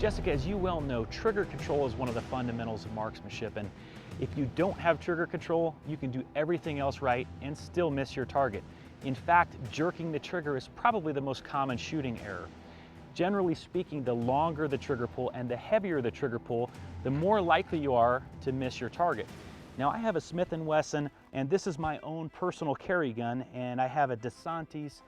Jessica, as you well know, trigger control is one of the fundamentals of marksmanship, and if you don't have trigger control, you can do everything else right and still miss your target. In fact, jerking the trigger is probably the most common shooting error. Generally speaking, the longer the trigger pull and the heavier the trigger pull, the more likely you are to miss your target. Now, I have a Smith & Wesson, and this is my own personal carry gun, and I have a DeSantis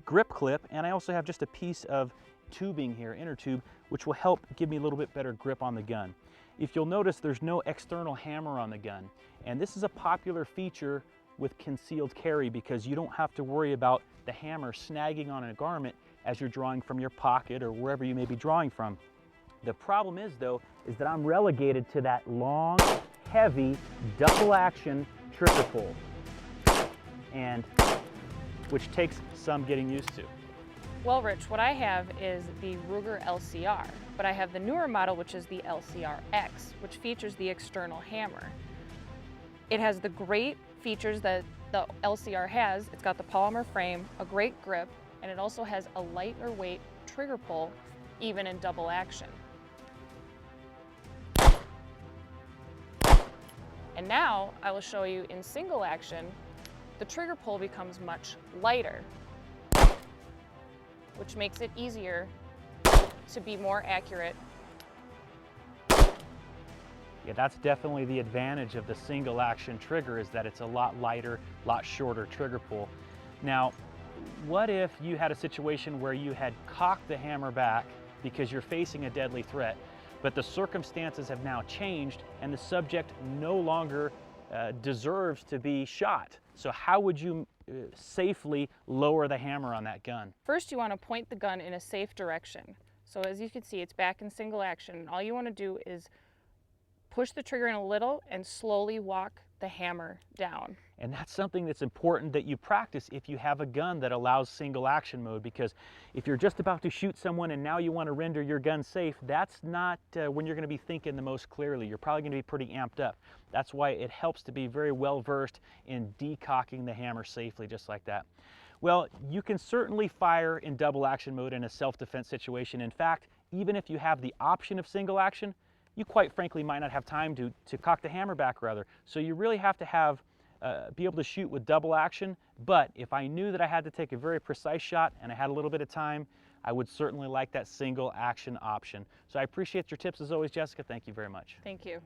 grip clip, and I also have just a piece of tubing here, inner tube, which will help give me a little bit better grip on the gun. If you'll notice, there's no external hammer on the gun, and this is a popular feature with concealed carry because you don't have to worry about the hammer snagging on a garment as you're drawing from your pocket or wherever you may be drawing from. The problem is, though, is that I'm relegated to that long, heavy, double action trigger pull, and which takes some getting used to. Well, Rich, what I have is the Ruger LCR, but I have the newer model, which is the LCR-X, which features the external hammer. It has the great features that the LCR has. It's got the polymer frame, a great grip, and it also has a lighter weight trigger pull, even in double action. And now I will show you in single action, the trigger pull becomes much lighter, which makes it easier to be more accurate. Yeah, that's definitely the advantage of the single action trigger, is that it's a lot lighter, lot shorter trigger pull. Now, what if you had a situation where you had cocked the hammer back because you're facing a deadly threat, but the circumstances have now changed and the subject no longer deserves to be shot? So how would you safely lower the hammer on that gun? First, you want to point the gun in a safe direction. So as you can see, it's back in single action. And all you want to do is push the trigger in a little and slowly walk the hammer down. And that's something that's important that you practice if you have a gun that allows single action mode, because if you're just about to shoot someone and now you want to render your gun safe, that's not when you're going to be thinking the most clearly. You're probably going to be pretty amped up. That's why it helps to be very well versed in decocking the hammer safely, just like that. Well, you can certainly fire in double action mode in a self-defense situation. In fact, even if you have the option of single action, you quite frankly might not have time to cock the hammer back, rather. So you really have to have be able to shoot with double action. But if I knew that I had to take a very precise shot and I had a little bit of time, I would certainly like that single action option. So I appreciate your tips as always, Jessica. Thank you very much. Thank you.